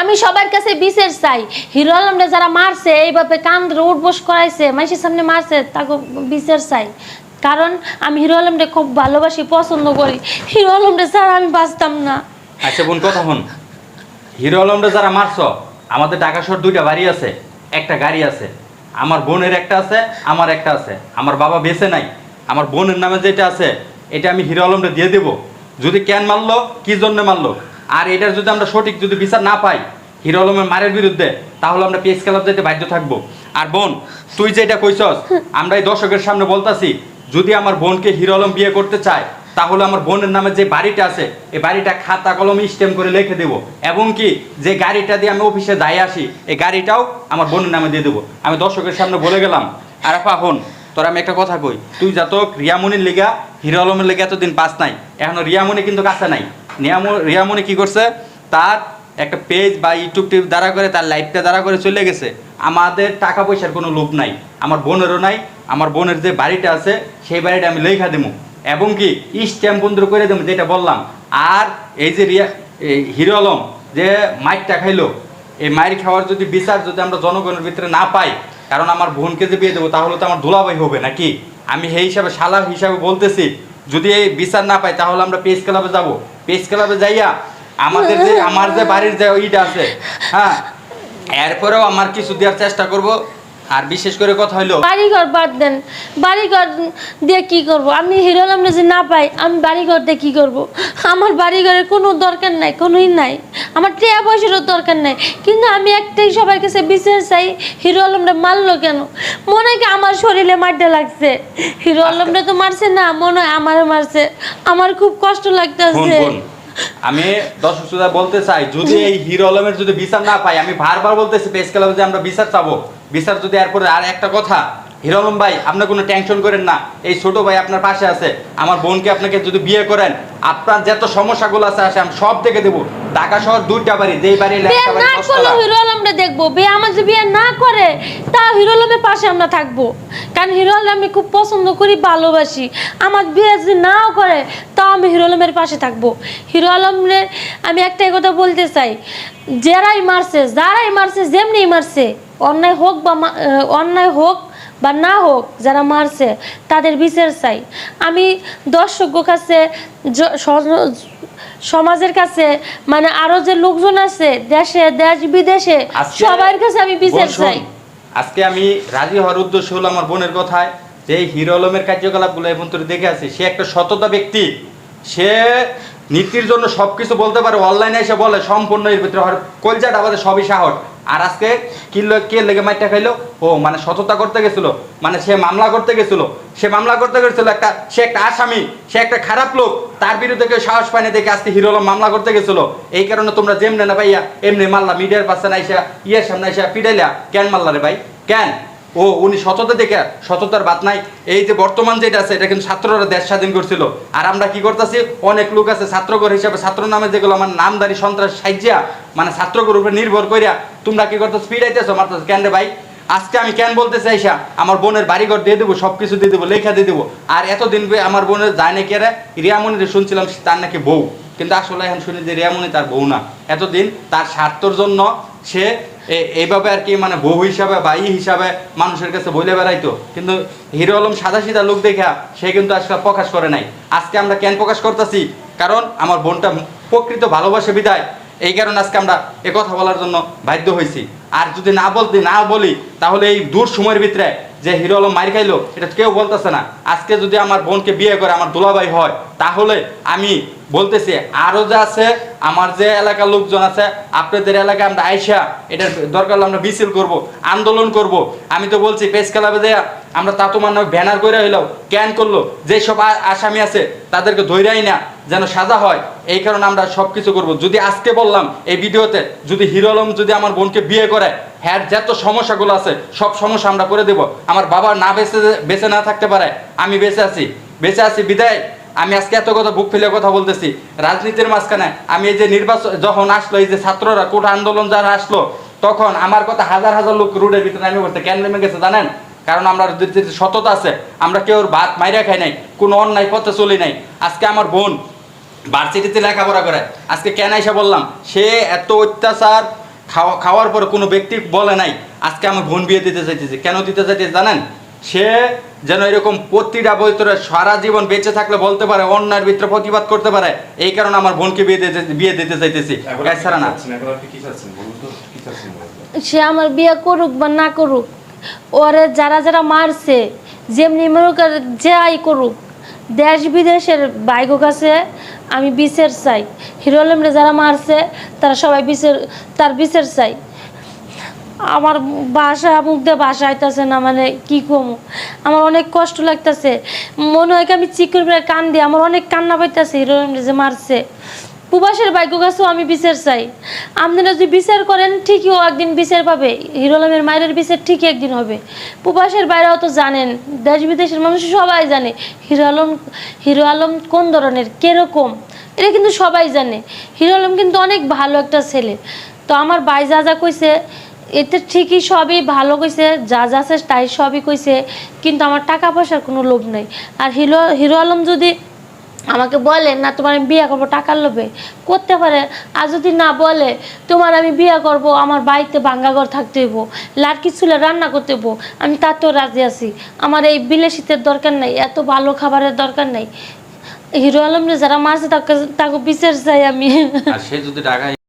আমি সবার কাছে বিচার চাই। হিরো আলমরে যারা মারছে, এইভাবে কান ধরে উঠবোস করাইছে, মানুষের সামনে মারছে, তাকে বিচার চাই। কারণ আমি হিরো আলমরে খুব ভালোবাসি, পছন্দ করি। হিরো আলমরে ছাড়া আমি বাঁচতাম না। আচ্ছা বোন, কথা হন। হিরো আলমরে যারা মারছো, আমাদের ঢাকা শহর 2টা বাড়ি আছে, একটা গাড়ি আছে। আমার বোনের একটা আছে, আমার একটা আছে। আমার বাবা বেঁচে নাই, আমার বোনের নামে যেটা আছে এটা আমি হিরো আলমরে দিয়ে দেবো। যদি কেন মারলো, কি জন্য মারলো, আর এটার যদি আমরা সঠিক যদি বিচার না পাই হিরো আলমের মারের বিরুদ্ধে, তাহলে আমরা পিএস ক্লাব যেতে বাধ্য থাকবো। আর বোন, তুই যেটা কইছস, আমরা এই দর্শকের সামনে বলতাছি, যদি আমার বোনকে হিরো আলম বিয়ে করতে চায়, তাহলে আমার বোনের নামে যে বাড়িটা আছে এই বাড়িটা খাতা কলম স্ট্যাম্প করে লিখে দেবো, এবং কি যে গাড়িটা দিয়ে আমি অফিসে যাই আসি এই গাড়িটাও আমার বোনের নামে দিয়ে দেবো। আমি দর্শকের সামনে বলে গেলাম। আর আপা হন, তোর আমি একটা কথা কই, তুই যত রিয়ামনির লিগা হিরো আলমের লেগে এতদিন পাস নাই, এখনো রিয়ামনি কিন্তু কাছে নাই। রিয়ামনি কি করছে, তার একটা পেজ বা ইউটিউব টিপ দ্বারা করে, তার লাইভটা দ্বারা করে চলে গেছে। আমাদের টাকা পয়সার কোনো লোভ নাই, আমার বোনেরও নাই। আমার বোনের যে বাড়িটা আছে সেই বাড়িটা আমি লেখা দেবো, এবং কি স্ট্যাম্প বন্ধ করে দেবো, যেটা বললাম। আর এই যে হিরো আলম যে মাইরটা খাইলো, এই মাইর খাওয়ার যদি বিচার যদি আমরা জনগণের ভিতরে না পাই, কারণ আমার বোনকে যে বিয়ে দেবো তাহলে তো আমার দুলাভাই হবে নাকি। আমি সেই হিসাবে শালা হিসাবে বলতেছি, যদি এই বিচার না পাই তাহলে আমরা পেজ ক্লাবে যাব। পেজ ক্লাবে যাইয়া আমাদের যে আমার যে বাড়ির যে ওইটা আছে, হ্যাঁ, এরপরেও আমার কিছু দেওয়ার চেষ্টা করব। আর বিশেষ করে কথা হইলো, বাড়িঘর বাদ দেন, বাড়িঘর দিয়ে কি করব? আমি হিরো আলমরে যে না পাই, আমি বাড়িঘর দিয়ে কি করব? আমার বাড়িঘরের কোনো দরকার নাই, কোনোই নাই। আমার টাকা পয়সারও দরকার নাই, কিন্তু আমি একটাই সবার কাছে বিচার চাই, হিরো আলমরে মারলো কেন? মনে হয় কি আমার শরীরে মারতে লাগছে? হিরো আলমরে তো মারছে না, মনে হয় আমারও মারছে। আমার খুব কষ্ট লাগতেছে। আমি দর্শক শ্রোতা বলতে চাই, যদি এই হিরো আলমের যদি বিচার না পাই, আমি বারবার বলতেছি প্রেস ক্লাবে যে আমরা বিচার চাবো। বিচার যদি এরপরে, আর একটা কথা, হিরো আলম ভাই আপনি কোনো টেনশন করেন না, এই ছোট ভাই আপনার পাশে আছে। আমার বোনকে আপনাকে যদি বিয়ে করেন, আপনার যত সমস্যাগুলো আছে আমি সব দেখে দেবো। ঢাকা শহর 2টা বাড়ি, যেই বাড়ি বিয়ে না করলে হিরো আলমরে দেখবো, বিয়ে আমার যে বিয়ে না করে তা হিরো আলমের পাশে আমরা থাকবো। কারণ হিরো আলম আমি খুব পছন্দ করি, ভালোবাসি। আমার বিয়ে যদি নাও করে তাও আমি হিরো আলমের পাশে থাকবো। হিরো আলমের আমি একটাই কথা বলতে চাই, যারাই মারছে যেমনি মারছে, অন্যায় হোক বা অন্যায় হোক বা না হোক, যারা মারছে তাদের বিচার চাই। আমি দর্শকের কাছে, সমাজের কাছে, মানে আরো যে লোকজন আছে দেশে দেশ বিদেশে, সবার কাছে আমি বিচার চাই। আজকে আমি রাজি হওয়ার উদ্দেশ্য হলো আমার বোনের কথায়, যে হিরো আলমের কার্যকলাপগুলো এবং তোর দেখে আছে, সে একটা সততা ব্যক্তি। সে নীতির জন্য সবকিছু বলতে পারে, অনলাইনে এসে বলে সম্পূর্ণ এর ভিতরে কলজাটা আমাদের সবই সাহস। আর আজকে কে লেগে মাইরটা খাইলো, ও মানে সততা করতে গেছিল, মানে সে মামলা করতে গেছিল, সে একটা আসামি, সে একটা খারাপ লোক, তার বিরুদ্ধে কেউ সাহস পায়নি দেখে আজকে হিরো আলম মামলা করতে গেছিল। এই কারণে তোমরা যেমনে না ভাইয়া এমনি মারলা, মিডিয়ার পাশে না আইসা ইয়ের সামনে আইসা পিটাইলা। কেন মারলা রে ভাই, কেন? ও উনি সততা দেখে, সততার বাদ নাই। এই যে বর্তমান যেটা আছে এটা কিন্তু ছাত্ররা দেশ স্বাধীন করছিল, আর আমরা কি করতেছি, অনেক লোক আছে ছাত্রঘর হিসাবে, ছাত্র নামে যেগুলো আমার নামদারি সন্ত্রাস সাইজিয়া, মানে ছাত্রঘর উপরে নির্ভর করিয়া তোমরা কি করতেছো, পিড়াইতেছো, মারতেছো। কেন রে ভাই? আজকে আমি কেন বলতে চাইসা আমার বোনের বাড়িঘর দিয়ে দেবো, সবকিছু দিয়ে দেবো, লেখা দিয়ে দেবো। আর এতদিন আমার বোনের যায় নাকি এরা রিয়ামনিরে শুনছিলাম তার নাকি বউ, কিন্তু আসলে এখন শুনি যে রিয়ামনি তার বউ না। এতদিন তার স্বার্থর জন্য সে এইভাবে আর কি, মানে বউ হিসাবে বা হিসাবে মানুষের কাছে বলে বেড়াইতো। কিন্তু হিরো আলম সাদা সিধা লোক দেখা সে কিন্তু আজকে প্রকাশ করে নাই। আজকে আমরা কেন প্রকাশ করতেছি, কারণ আমার বোনটা প্রকৃত ভালোবাসে বিদায়, এই কারণে আজকে আমরা এ কথা বলার জন্য বাধ্য হয়েছি। আর যদি না বলি তাহলে এই দূর সময়ের ভিতরে যে হিরো আলম মার খাইলো এটা কেউ বলতেছে না। আজকে যদি আমার বোনকে বিয়ে করে আমার দুলাভাই হয়, তাহলে আমি বলতেছি আরো যা আছে আমার যে এলাকার লোকজন আছে, আপনাদের এলাকায় আমরা আইসা এটার দরকার হলে আমরা মিছিল করব, আন্দোলন করব। আমি তো বলছি প্রেস ক্লাবে দেয়া আমরা তা তোমার ব্যানার করে হইলাও কেন করলো, যেসব আসামি আছে তাদেরকে ধৈরাই না যেন সাজা হয়, এই কারণে আমরা সব কিছু করবো। যদি আজকে বললাম এই ভিডিওতে, যদি হিরো আলম যদি আমার বোনকে বিয়ে করে, হ্যাঁ যত সমস্যাগুলো আছে সব সমস্যা আমরা করে দেব। আমার বাবা না বেঁচে না থাকতে পারে, আমি বেঁচে আছি বিদায় আমি আজকে এত কথা বুক ফেলে কথা বলতেছি। রাজনীতির মাঝখানে আমি এই যে নির্বাচন যখন আসলো, এই যে ছাত্ররা কোটা আন্দোলন যারা আসলো, তখন আমার কথা হাজার হাজার লোক রোডের ভিতরে নামে পড়তে কেন নেমে গেছে জানেন? কারণ আমরা সততা আছে, আমরা কেউ ভাত মাইরা খাই নাই, কোনো অন্যায় পথে চলি নাই। আজকে আমার বোন ভার্সিটিতে লেখাপড়া করে, আজকে কেন এসে বললাম, সে এত অত্যাচার খাওয়ার পরে কোনো ব্যক্তি বলে নাই আজকে আমি বোন বিয়ে দিতে চাইতেছি। কেন দিতে চাইতেছি জানেন? সে যেন এরকম প্রতিটা ভিতরে সারা জীবন বেঁচে থাকলে বলতে পারে, অন্যায়ের ভিতরে প্রতিবাদ করতে পারে, এই কারণে আমার বোনকে বিয়ে দিতে চাইতেছি। এছাড়া না। সে আমার বিয়ে করুক বা না করুক, ওরে যারা যারা মারছে, যেমনি মনে করে যে আই করুক, দেশ বিদেশের বাইক কাছে আমি বিচার চাই। হিরো আলমরে যারা মারছে তারা সবাই তার বিচার চাই। আমার বাসা মুখ দিয়ে বাসা আইতাছে না, মানে কি কমু, আমার অনেক কষ্ট লাগতেছে। মনে হয় কি আমি চিকুর বেড়ে কান দিয়ে আমার অনেক কান্না পাইতেছে। হিরো আলমরে যে মারছে, প্রবাসের ভাগ্য কাছেও আমি বিচার চাই। আপনারা যদি বিচার করেন ঠিকই ও একদিন বিচার পাবে। হিরো আলমের মায়ের বিচার ঠিকই একদিন হবে। প্রবাসের বাইরেও তো জানেন, দেশ বিদেশের মানুষ সবাই জানে হিরো আলম কোন ধরনের, কিরকম, এটা কিন্তু সবাই জানে। হিরো আলম কিন্তু অনেক ভালো একটা ছেলে। তো আমার ভাই যা যা কইছে এতে ঠিকই সবই ভালো কইছে, যা যা আছে তাই সবই কইছে, কিন্তু আমার টাকা পয়সার কোনো লোভ নাই। আর হিরো আলম যদি আমাকে বলে না তোমার আমি বিয়ে করবো টাকার লোভে, করতে পারে। আর যদি না বলে তোমার আমি বিয়ে করব, আমার বাড়িতে ভাঙ্গা ঘর থাকতে হইব, লাড়কি চুলে রান্না করতে হইব, আমি তাতেও রাজি আছি। আমার এই বিলাসিতের দরকার নাই, এত ভালো খাবারের দরকার নাই। হিরো আলমরে যারা মারছে তাকে বিচার চাই আমি। আর সে যদি টাকা